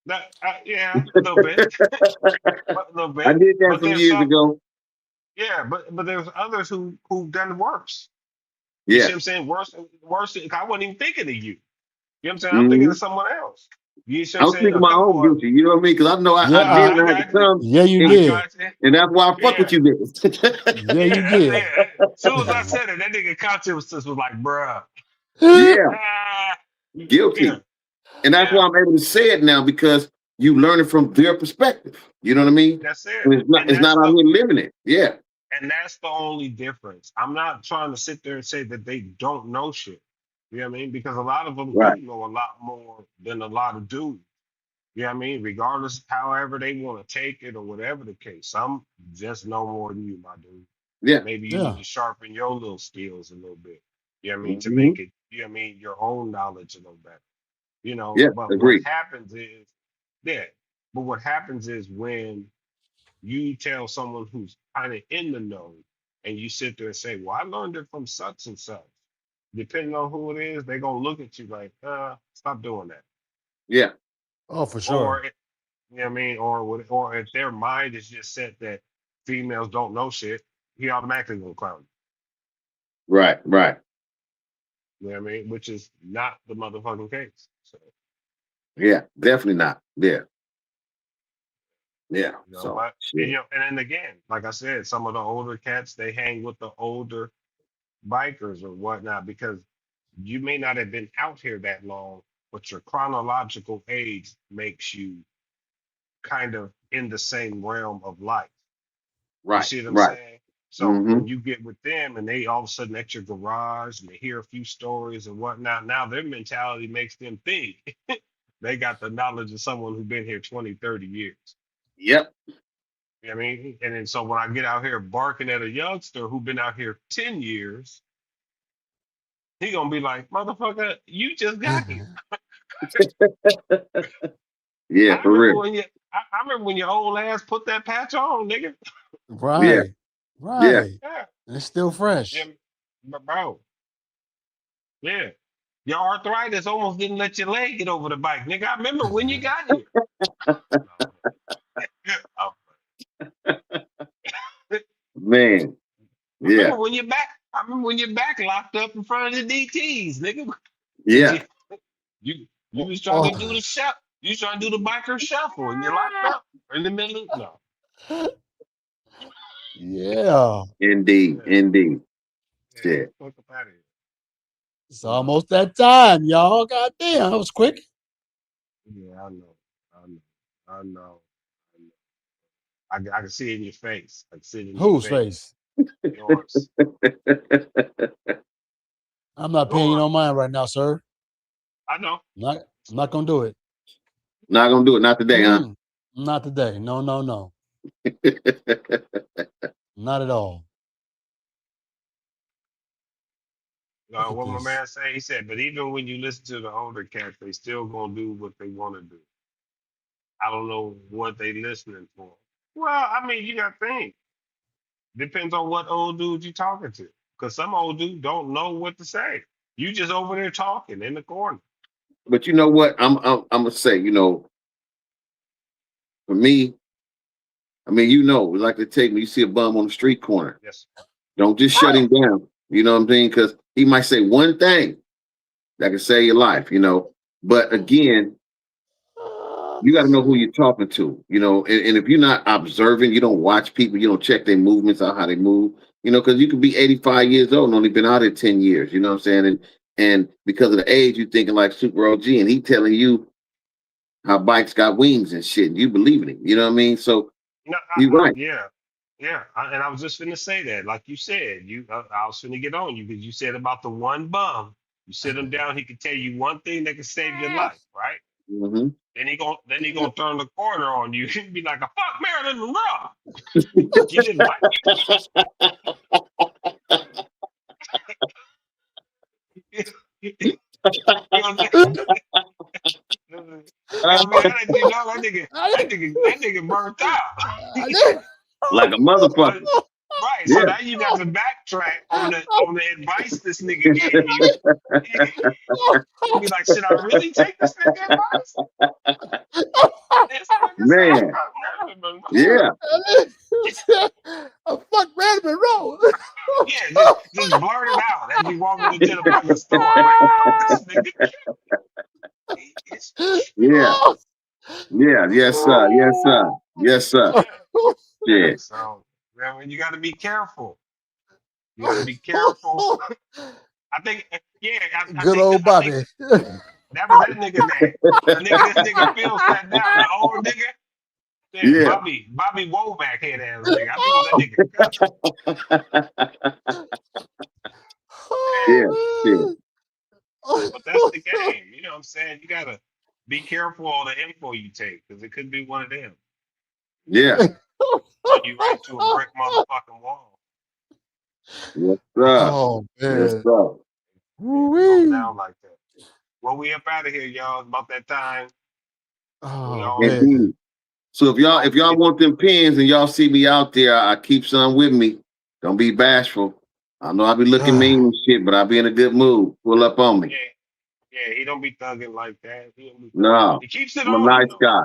that, yeah, a little bit, a little I bit. did that But some there's years some, ago. yeah, but there's others who've done worse. You see Yeah. what I'm saying? Worse. I wasn't even thinking of you. You know what I'm saying? I'm thinking hmm of someone else. You see what I'm I'm saying? speaking A my own couple of, guilty. You know what I mean? Because I know I Yeah, did and I I had to got you. come, yeah, you I and, did. got you. and that's why I fuck Yeah. with you niggas. Yeah, you Yeah. did. Yeah. As soon as I said it, that nigga consciousness was like, bruh. Yeah, Ah, yeah. guilty. And that's Yeah. why I'm able to say it now because you learn it from their perspective. You know what I mean? That's it. And it's not And it's not out here living it. Yeah. that's the only difference. I'm not trying to sit there and say that they don't know shit. You know what I mean? Because a lot of them do Right. know a lot more than a lot of dudes. You know what I mean? Regardless, however they want to take it or whatever the case. Some just know more than you, my dude. Yeah. Maybe you need Yeah. to sharpen your little skills a little bit. You know what I mean? To hmm make it, you know what I mean, your own knowledge a little better. You know, Yeah, but what agree. happens is, yeah, but what happens is when you tell someone who's kind of in the know and you sit there and say, well, I learned it from such and such. Depending on who it is, they're gonna look at you like, stop doing that. Yeah, Oh, for sure. Or you know what I mean, or if their mind is just set that females don't know shit, he automatically gonna clown right, right. you. You know what I mean? Which is not the motherfucking case. So, Yeah, definitely not. Yeah, yeah. you know, So but and, shit. you know, and then again, like I said, some of the older cats they hang with the older bikers or whatnot because you may not have been out here that long, but your chronological age makes you kind of in the same realm of life. You Right, see what I'm right. saying? So Mm-hmm. when you get with them and they all of a sudden at your garage and they hear a few stories and whatnot, now their mentality makes them think they got the knowledge of someone who's been here 20, 30 years. Yep. You know what I mean? And then so when I get out here barking at a youngster who been out here 10 years, he gonna be like, motherfucker, you just got here. Yeah, I for remember real. when you I remember when your old ass put that patch on, nigga. Yeah, Right. yeah. Right. Yeah. And it's still Yeah, fresh. but bro. Yeah. Your arthritis almost didn't let your leg get over the bike. Nigga, I remember when you got here. I Man. remember Yeah, when your back I remember when your back locked up in front of the DTs, nigga. yeah. You was trying to do Oh, the shuffle. You was trying to do the biker shuffle and you locked up in the middle. No. yeah. Indeed, Yeah. indeed. Yeah. Shit. Fuck up out of here. It's No. almost that time, y'all. God damn, that was quick. Yeah, I know. I know. I know. I know. I can see it in your face. I can see it in your Whose face. face? Yours. I'm not paying you Yours. no mind right now, sir. I know. I'm not gonna do it. Not gonna do it. Not today, huh? Not today. No, no, no. Not at all. Look at What my this. man say, he said, but even when you listen to the older cats, they still gonna do what they want to do. I don't know what they listening for. Well, I mean, you got to think. Depends on what old dude you talking to. Because some old dude don't know what to say. You just over there talking in the corner. But you know what? I'm gonna say, for me, I mean, like they take me, you see a bum on the street corner. Yes. Don't just shut him down. You know what I'm saying? Because he might say one thing that can save your life. But again, you got to know who you're talking to. And if you're not observing, you don't watch people, you don't check their movements out, how they move, because you could be 85 years old and only been out here 10 years, you know what I'm saying? And because of the age, you're thinking like Super OG, and he telling you how bikes got wings and shit, and you believe in him, you know what I mean? So No, you're right. yeah. Yeah. And I was just finna say that. Like you said, I was finna get on you because you said about the one bum. You sit him down, he could tell you one thing that could save your life, right? Hmm. Then he gonna turn the corner on you and be like a fuck Marilyn Monroe. You didn't like it. You know what I'm saying? I mean, I let you know that nigga burnt out. Like a So, motherfucker. right. So Yeah. now you got to backtrack on the advice this nigga gave you. You be like, should I really take this nigga advice? This nigga said, Man. fuck Marilyn Monroe. Yeah. A fuck Marilyn Monroe. Yeah, just blurt it out as you walking into the fucking store. Like, fuck this nigga. It's Yeah. Yeah. Yes, sir. Yes, sir. Yes, sir. yeah, yeah. Yeah. So, I mean, you got to be careful. You got to be careful. I think, yeah, I Good think that old I think Bobby. that was that nigga name. The nigga, this nigga Phil sat down. The old nigga, yeah, Yeah. Bobby Womack head ass nigga. I think it was that nigga. Yeah. Yeah, Yeah. but that's the game. You know what I'm saying? You gotta be careful on the info you take because it could be one of them. Yeah. Run you right to a brick motherfucking wall. Yes, sir. Oh Yes, man. sir. Yeah, it goes Woo-wee. down like that. Well, we up out of here, y'all. It's about that time. Oh, Yeah. man. Indeed. So if y'all want them pins and y'all see me out there, I keep some with me. Don't be bashful. I know I be looking mean and shit, but I be in a good mood. Pull up on me. Yeah, he don't be thugging like that. He don't be thugging. No, He keeps it I'm a on. nice guy.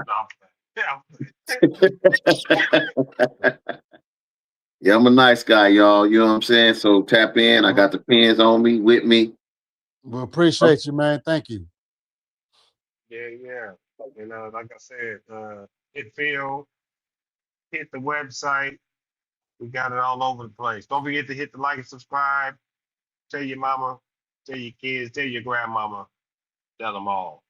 Yeah, I'm a nice guy, y'all. You know what I'm saying? So tap in. I got the pins on me, with me. We appreciate you, man. Thank you. Yeah. And like I said, hit Phil, hit the website. We got it all over the place. Don't forget to hit the like and subscribe. Tell your mama, tell your kids, tell your grandmama, tell them all.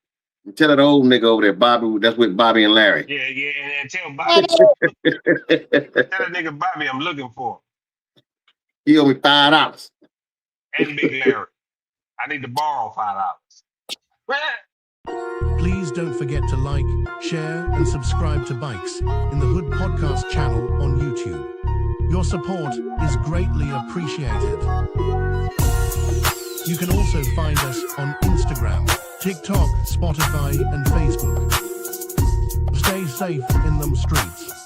Tell that old nigga over there, Bobby. That's with Bobby and Larry. Yeah, and tell Bobby, tell that nigga Bobby I'm looking for. He owe me $5. And Big Larry. I need to borrow $5. Please don't forget to like, share, and subscribe to Bikes in the Hood Podcast channel on YouTube. Your support is greatly appreciated. You can also find us on Instagram, TikTok, Spotify, and Facebook. Stay safe in them streets.